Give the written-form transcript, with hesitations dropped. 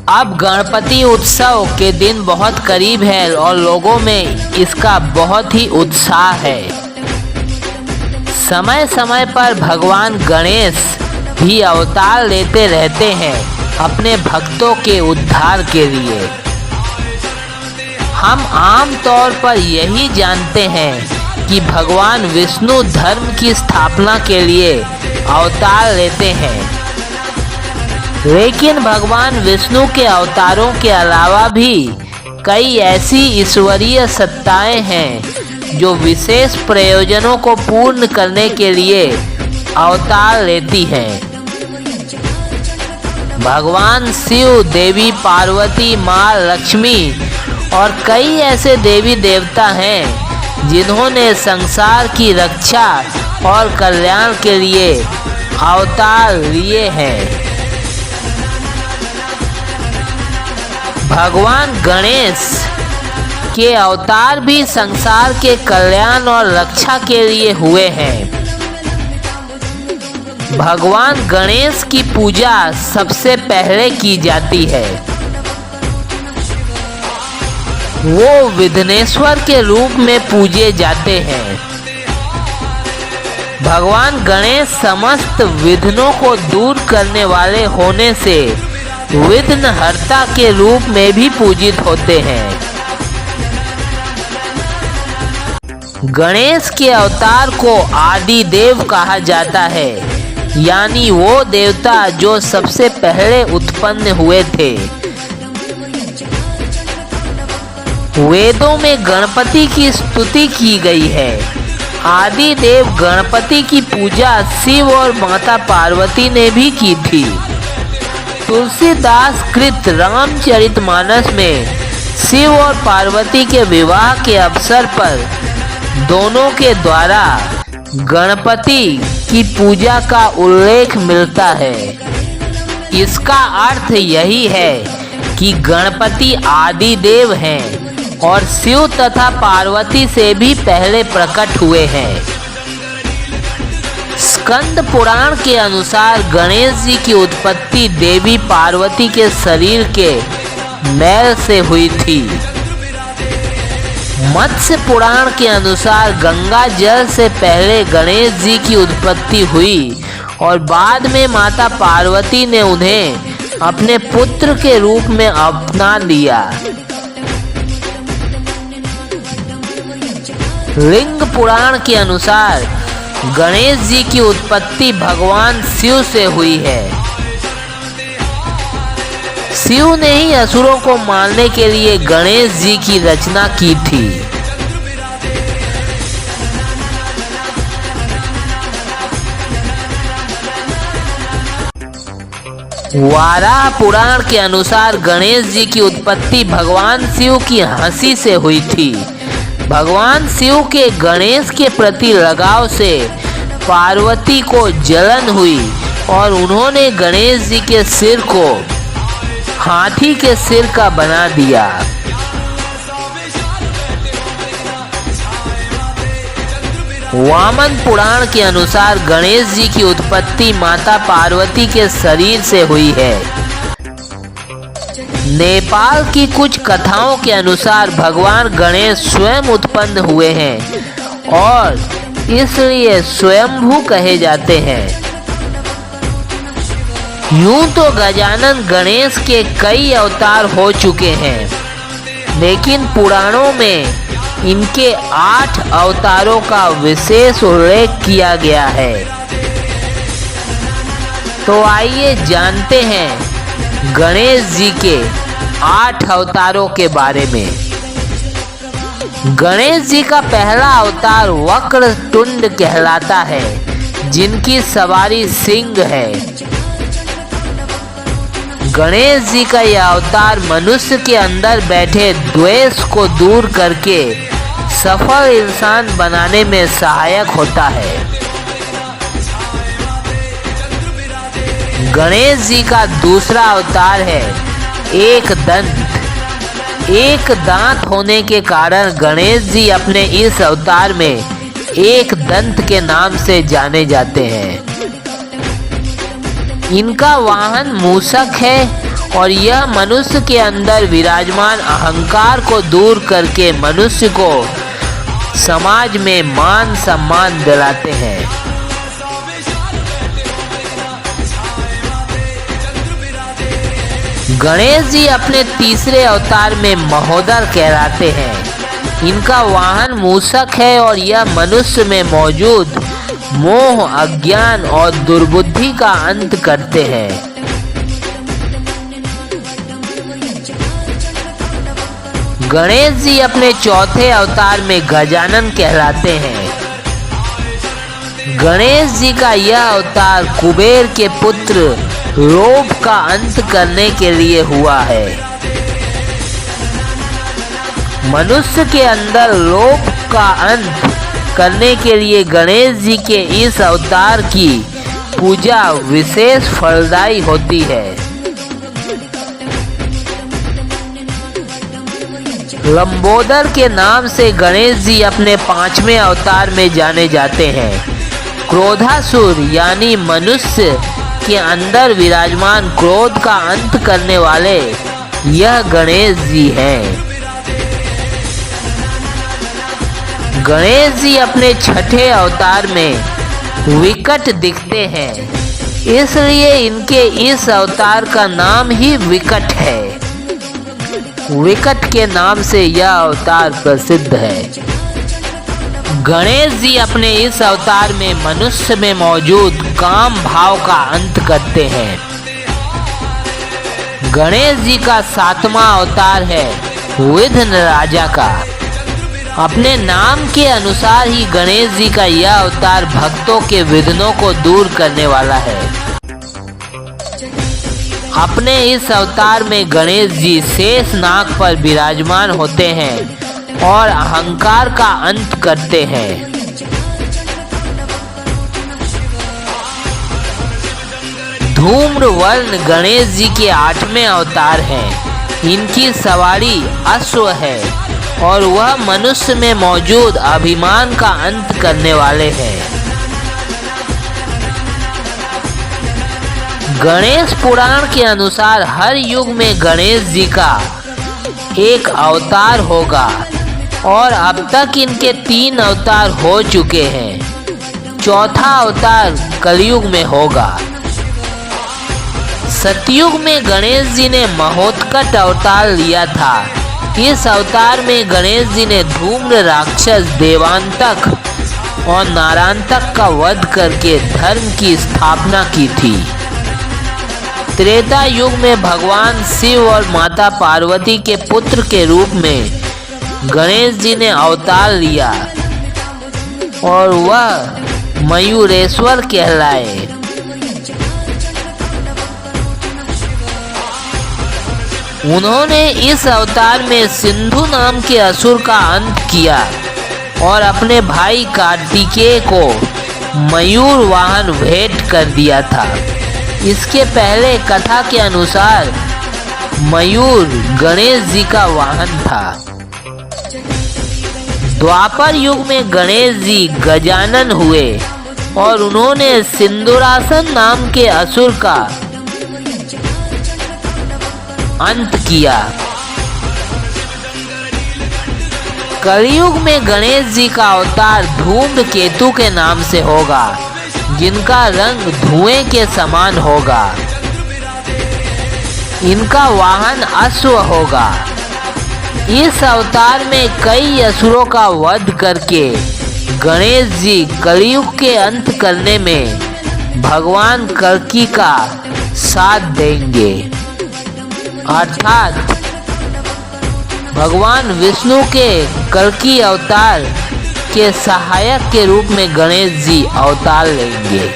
अब गणपति उत्सव के दिन बहुत करीब है और लोगों में इसका बहुत ही उत्साह है। समय समय पर भगवान गणेश भी अवतार लेते रहते हैं अपने भक्तों के उद्धार के लिए। हम आम तौर पर यही जानते हैं कि भगवान विष्णु धर्म की स्थापना के लिए अवतार लेते हैं, लेकिन भगवान विष्णु के अवतारों के अलावा भी कई ऐसी ईश्वरीय सत्ताएं हैं जो विशेष प्रयोजनों को पूर्ण करने के लिए अवतार लेती हैं। भगवान शिव, देवी पार्वती, माँ लक्ष्मी और कई ऐसे देवी देवता हैं जिन्होंने संसार की रक्षा और कल्याण के लिए अवतार लिए हैं। भगवान गणेश के अवतार भी संसार के कल्याण और रक्षा के लिए हुए हैं। भगवान गणेश की पूजा सबसे पहले की जाती है। वो विघ्नेश्वर के रूप में पूजे जाते हैं। भगवान गणेश समस्त विघ्नों को दूर करने वाले होने से विघ्नहर्ता के रूप में भी पूजित होते हैं। गणेश के अवतार को आदि देव कहा जाता है, यानी वो देवता जो सबसे पहले उत्पन्न हुए थे। वेदों में गणपति की स्तुति की गई है। आदि देव गणपति की पूजा शिव और माता पार्वती ने भी की थी। तुलसीदास कृत रामचरितमानस में शिव और पार्वती के विवाह के अवसर पर दोनों के द्वारा गणपति की पूजा का उल्लेख मिलता है। इसका अर्थ यही है कि गणपति आदि देव हैं और शिव तथा पार्वती से भी पहले प्रकट हुए हैं। स्कंद पुराण के अनुसार गणेश जी की उत्पत्ति देवी पार्वती के शरीर के मैल से हुई थी। मत्स्य पुराण के अनुसार गंगा जल से पहले गणेश जी की उत्पत्ति हुई और बाद में माता पार्वती ने उन्हें अपने पुत्र के रूप में अपना लिया। लिंग पुराण के अनुसार गणेश जी की उत्पत्ति भगवान शिव से हुई है। शिव ने ही असुरों को मारने के लिए गणेश जी की रचना की थी। वाराह पुराण के अनुसार गणेश जी की उत्पत्ति भगवान शिव की हंसी से हुई थी। भगवान शिव के गणेश के प्रति लगाव से पार्वती को जलन हुई और उन्होंने गणेश जी के सिर को हाथी के सिर का बना दिया। वामन पुराण के अनुसार गणेश जी की उत्पत्ति माता पार्वती के शरीर से हुई है। नेपाल की कुछ कथाओं के अनुसार भगवान गणेश स्वयं उत्पन्न हुए हैं और इसलिए स्वयंभू कहे जाते हैं। यूं तो गजानन गणेश के कई अवतार हो चुके हैं, लेकिन पुराणों में इनके 8 अवतारों का विशेष उल्लेख किया गया है। तो आइए जानते हैं गणेश जी के 8 अवतारों के बारे में। गणेश जी का पहला अवतार वक्रतुंड कहलाता है, जिनकी सवारी सिंह है। गणेश जी का यह अवतार मनुष्य के अंदर बैठे द्वेष को दूर करके सफल इंसान बनाने में सहायक होता है। गणेश जी का दूसरा अवतार है एक दंत। एक दांत होने के कारण गणेश जी अपने इस अवतार में एक दंत के नाम से जाने जाते हैं। इनका वाहन मूषक है और यह मनुष्य के अंदर विराजमान अहंकार को दूर करके मनुष्य को समाज में मान सम्मान दिलाते हैं। गणेश जी अपने तीसरे अवतार में महोदर कहलाते हैं। इनका वाहन मूषक है और यह मनुष्य में मौजूद मोह, अज्ञान और दुर्बुद्धि का अंत करते हैं। गणेश जी अपने चौथे अवतार में गजानन कहलाते हैं। गणेश जी का यह अवतार कुबेर के पुत्र लोभ का अंत करने के लिए हुआ है। मनुष्य के अंदर लोभ का अंत करने के लिए गणेश जी के इस अवतार की पूजा विशेष फलदायी होती है। लंबोदर के नाम से गणेश जी अपने 5वें अवतार में जाने जाते हैं। क्रोधासुर यानी मनुष्य के अंदर विराजमान क्रोध का अंत करने वाले यह गणेश जी हैं। गणेश जी अपने छठे अवतार में विकट दिखते हैं, इसलिए इनके इस अवतार का नाम ही विकट है। विकट के नाम से यह अवतार प्रसिद्ध है। गणेश जी अपने इस अवतार में मनुष्य में मौजूद काम भाव का अंत करते हैं। गणेश जी का 7वां अवतार है विघ्न राजा का। अपने नाम के अनुसार ही गणेश जी का यह अवतार भक्तों के विघ्नों को दूर करने वाला है। अपने इस अवतार में गणेश जी शेष नाग पर विराजमान होते हैं और अहंकार का अंत करते हैं। धूम्र वर्ण गणेश जी के 8वें अवतार हैं। इनकी सवारी अश्व है और वह मनुष्य में मौजूद अभिमान का अंत करने वाले हैं। गणेश पुराण के अनुसार हर युग में गणेश जी का एक अवतार होगा और अब तक इनके 3 अवतार हो चुके हैं। चौथा अवतार कलयुग में होगा। सतयुग में गणेश जी ने महोत्कट अवतार लिया था। इस अवतार में गणेश जी ने धूम्र राक्षस देवांतक और नारायणतक का वध करके धर्म की स्थापना की थी। त्रेता युग में भगवान शिव और माता पार्वती के पुत्र के रूप में गणेश जी ने अवतार लिया और वह मयूरेश्वर कहलाए। उन्होंने इस अवतार में सिंधु नाम के असुर का अंत किया और अपने भाई कार्तिकेय को मयूर वाहन भेंट कर दिया था। इसके पहले कथा के अनुसार मयूर गणेश जी का वाहन था। द्वापर युग में गणेश जी गजानन हुए और उन्होंने सिंदूरासन नाम के असुर का अंत किया। कलयुग में गणेश जी का अवतार धूम्रकेतु के नाम से होगा, जिनका रंग धुएं के समान होगा। इनका वाहन अश्व होगा। इस अवतार में कई असुरों का वध करके गणेश जी कलयुग के अंत करने में भगवान कल्कि का साथ देंगे, अर्थात भगवान विष्णु के कल्कि अवतार के सहायक के रूप में गणेश जी अवतार लेंगे।